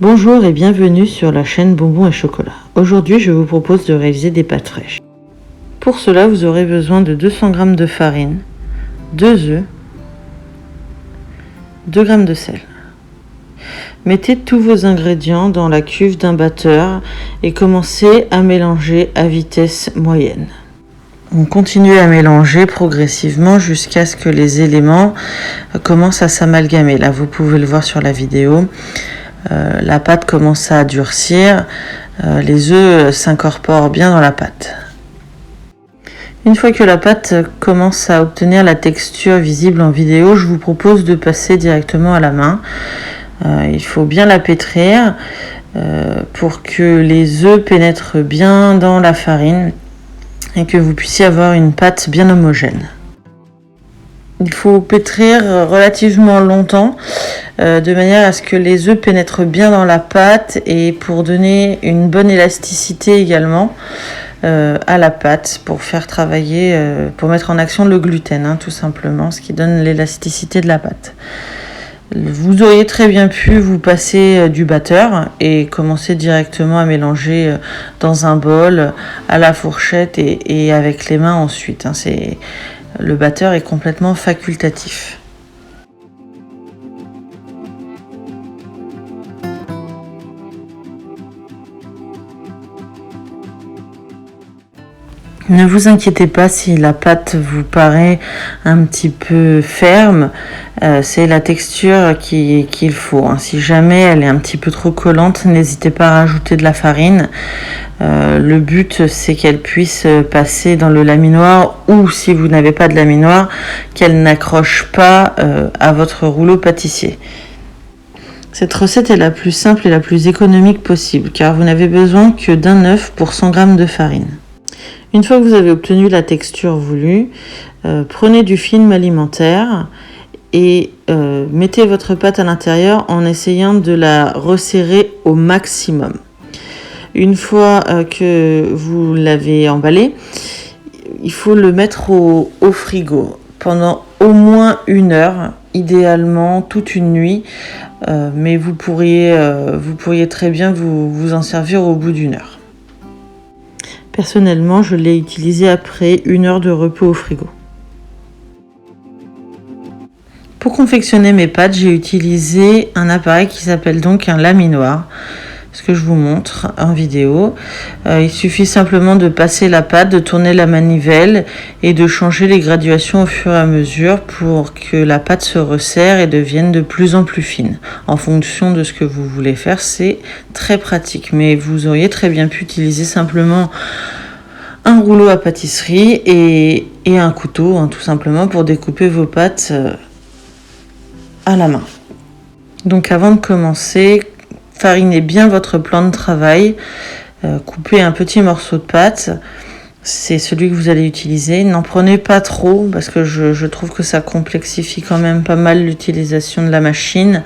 Bonjour et bienvenue sur la chaîne Bonbons et Chocolat. Aujourd'hui, je vous propose de réaliser des pâtes fraîches. Pour cela, vous aurez besoin de 200 g de farine, 2 œufs, 2 g de sel. Mettez tous vos ingrédients dans la cuve d'un batteur et commencez à mélanger à vitesse moyenne. On continue à mélanger progressivement jusqu'à ce que les éléments commencent à s'amalgamer. Là, vous pouvez le voir sur la vidéo. La pâte commence à durcir, les œufs s'incorporent bien dans la pâte. Une fois que la pâte commence à obtenir la texture visible en vidéo, je vous propose de passer directement à la main. Il faut bien la pétrir pour que les œufs pénètrent bien dans la farine et que vous puissiez avoir une pâte bien homogène. Il faut pétrir relativement longtemps de manière à ce que les œufs pénètrent bien dans la pâte et pour donner une bonne élasticité également à la pâte pour faire travailler, pour mettre en action le gluten, tout simplement, ce qui donne l'élasticité de la pâte. Vous auriez très bien pu vous passer du batteur et commencer directement à mélanger dans un bol, à la fourchette et avec les mains ensuite. Le batteur est complètement facultatif. Ne vous inquiétez pas si la pâte vous paraît un petit peu ferme, c'est la texture qu'il faut. Si jamais elle est un petit peu trop collante, n'hésitez pas à rajouter de la farine. Le but, c'est qu'elle puisse passer dans le laminoir ou, si vous n'avez pas de laminoir, qu'elle n'accroche pas à votre rouleau pâtissier. Cette recette est la plus simple et la plus économique possible car vous n'avez besoin que d'un œuf pour 100 g de farine. Une fois que vous avez obtenu la texture voulue, prenez du film alimentaire et mettez votre pâte à l'intérieur en essayant de la resserrer au maximum. Une fois que vous l'avez emballé, il faut le mettre au frigo pendant au moins 1 heure, idéalement toute une nuit, mais vous pourriez très bien vous en servir au bout d'1 heure. Personnellement, je l'ai utilisé après 1 heure de repos au frigo. Pour confectionner mes pâtes, j'ai utilisé un appareil qui s'appelle donc un laminoir, ce que je vous montre en vidéo. Il suffit simplement de passer la pâte, de tourner la manivelle et de changer les graduations au fur et à mesure pour que la pâte se resserre et devienne de plus en plus fine. En fonction de ce que vous voulez faire, c'est très pratique. Mais vous auriez très bien pu utiliser simplement un rouleau à pâtisserie et un couteau, tout simplement, pour découper vos pâtes à la main. Donc avant de commencer, farinez bien votre plan de travail, coupez un petit morceau de pâte, c'est celui que vous allez utiliser. N'en prenez pas trop parce que je trouve que ça complexifie quand même pas mal l'utilisation de la machine.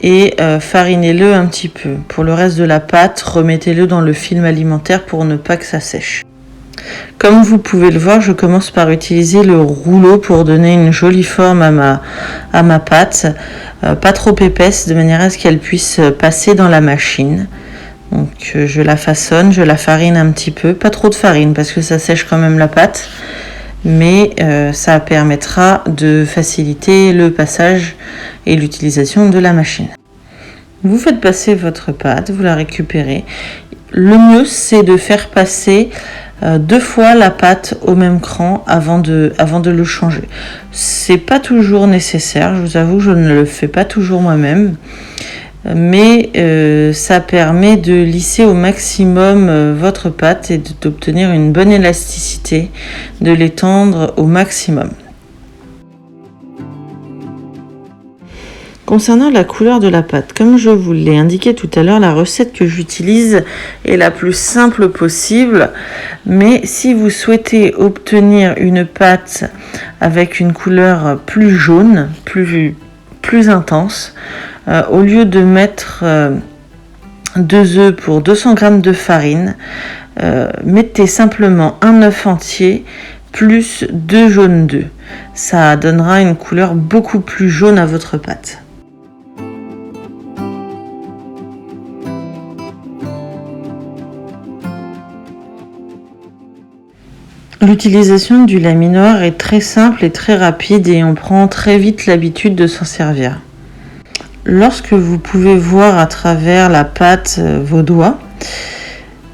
Et farinez-le un petit peu. Pour le reste de la pâte, remettez-le dans le film alimentaire pour ne pas que ça sèche. Comme vous pouvez le voir, je commence par utiliser le rouleau pour donner une jolie forme à ma pâte, pas trop épaisse, de manière à ce qu'elle puisse passer dans la machine. Donc je la façonne, je la farine un petit peu, pas trop de farine parce que ça sèche quand même la pâte, mais ça permettra de faciliter le passage et l'utilisation de la machine. Vous faites passer votre pâte, vous la récupérez. Le mieux, c'est de faire passer 2 fois la pâte au même cran avant de le changer. C'est pas toujours nécessaire, je vous avoue que je ne le fais pas toujours moi-même, mais ça permet de lisser au maximum votre pâte et d'obtenir une bonne élasticité, de l'étendre au maximum. Concernant la couleur de la pâte, comme je vous l'ai indiqué tout à l'heure, la recette que j'utilise est la plus simple possible, mais si vous souhaitez obtenir une pâte avec une couleur plus jaune, plus intense, au lieu de mettre 2 œufs pour 200 g de farine, mettez simplement un œuf entier plus 2 jaunes d'œufs. Ça donnera une couleur beaucoup plus jaune à votre pâte. L'utilisation du laminoir est très simple et très rapide et on prend très vite l'habitude de s'en servir. Lorsque vous pouvez voir à travers la pâte vos doigts,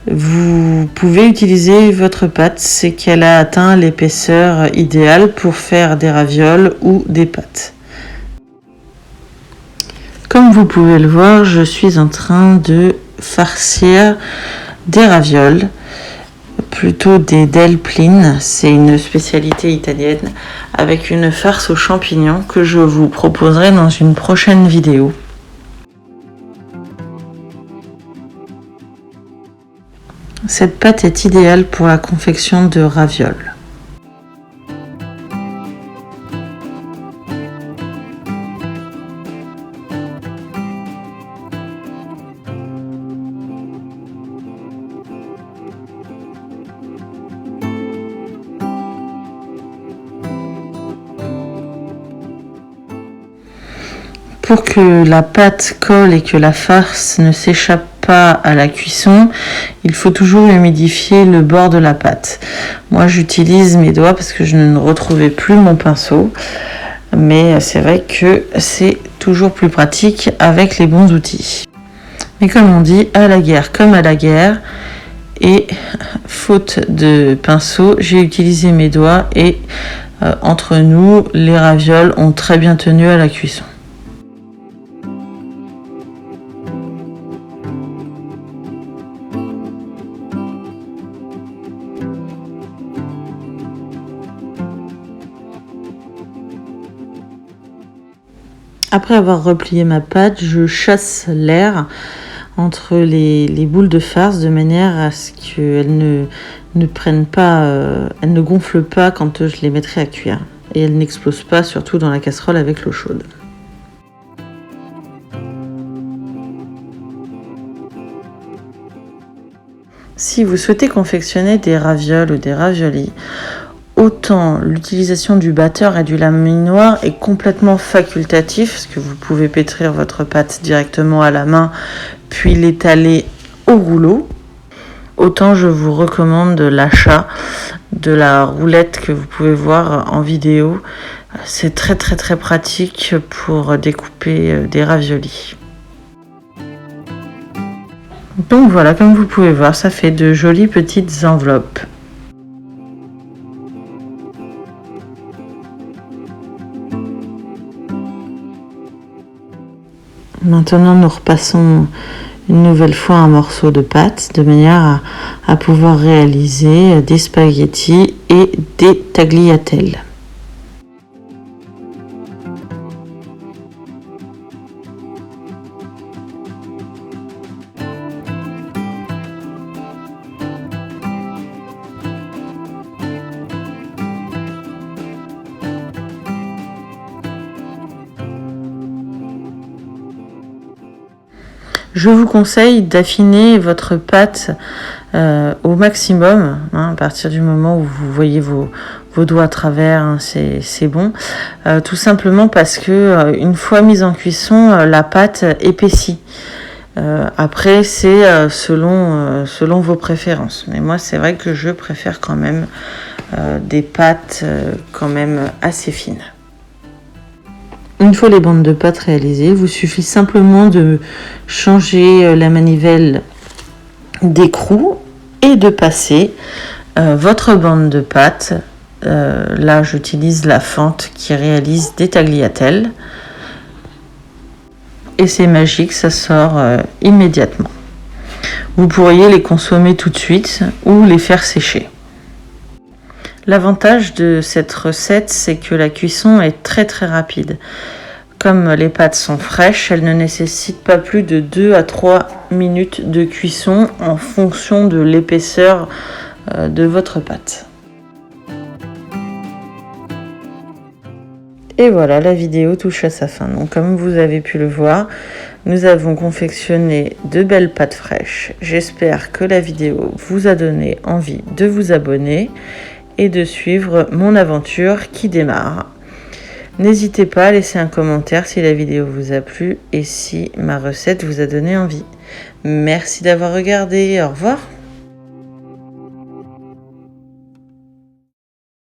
vous pouvez utiliser votre pâte, c'est qu'elle a atteint l'épaisseur idéale pour faire des ravioles ou des pâtes. Comme vous pouvez le voir, je suis en train de farcir des ravioles, plutôt des delpline, c'est une spécialité italienne, avec une farce aux champignons que je vous proposerai dans une prochaine vidéo. Cette pâte est idéale pour la confection de ravioles. Pour que la pâte colle et que la farce ne s'échappe pas à la cuisson, il faut toujours humidifier le bord de la pâte. Moi, j'utilise mes doigts parce que je ne retrouvais plus mon pinceau, mais c'est vrai que c'est toujours plus pratique avec les bons outils. Mais comme on dit, à la guerre comme à la guerre, et faute de pinceau, j'ai utilisé mes doigts et entre nous, les ravioles ont très bien tenu à la cuisson. Après avoir replié ma pâte, je chasse l'air entre les boules de farce de manière à ce qu'elles ne prennent pas, elles ne gonflent pas quand je les mettrai à cuire. Et elles n'explosent pas, surtout dans la casserole avec l'eau chaude. Si vous souhaitez confectionner des ravioles ou des raviolis, autant l'utilisation du batteur et du laminoir est complètement facultatif, parce que vous pouvez pétrir votre pâte directement à la main, puis l'étaler au rouleau. Autant je vous recommande l'achat de la roulette que vous pouvez voir en vidéo. C'est très pratique pour découper des raviolis. Donc voilà, comme vous pouvez voir, ça fait de jolies petites enveloppes. Maintenant, nous repassons une nouvelle fois un morceau de pâte de manière à pouvoir réaliser des spaghettis et des tagliatelles. Je vous conseille d'affiner votre pâte au maximum, à partir du moment où vous voyez vos doigts à travers, c'est bon. Tout simplement parce que une fois mise en cuisson, la pâte épaissit. Après, c'est selon vos préférences. Mais moi, c'est vrai que je préfère quand même des pâtes quand même assez fines. Une fois les bandes de pâte réalisées, il vous suffit simplement de changer la manivelle d'écrou et de passer votre bande de pâte. Là, j'utilise la fente qui réalise des tagliatelles. Et c'est magique, ça sort immédiatement. Vous pourriez les consommer tout de suite ou les faire sécher. L'avantage de cette recette, c'est que la cuisson est très rapide. Comme les pâtes sont fraîches, elles ne nécessitent pas plus de 2 à 3 minutes de cuisson en fonction de l'épaisseur de votre pâte. Et voilà, la vidéo touche à sa fin. Donc comme vous avez pu le voir, nous avons confectionné de belles pâtes fraîches. J'espère que la vidéo vous a donné envie de vous abonner et de suivre mon aventure qui démarre. N'hésitez pas à laisser un commentaire si la vidéo vous a plu et si ma recette vous a donné envie. Merci d'avoir regardé, au revoir.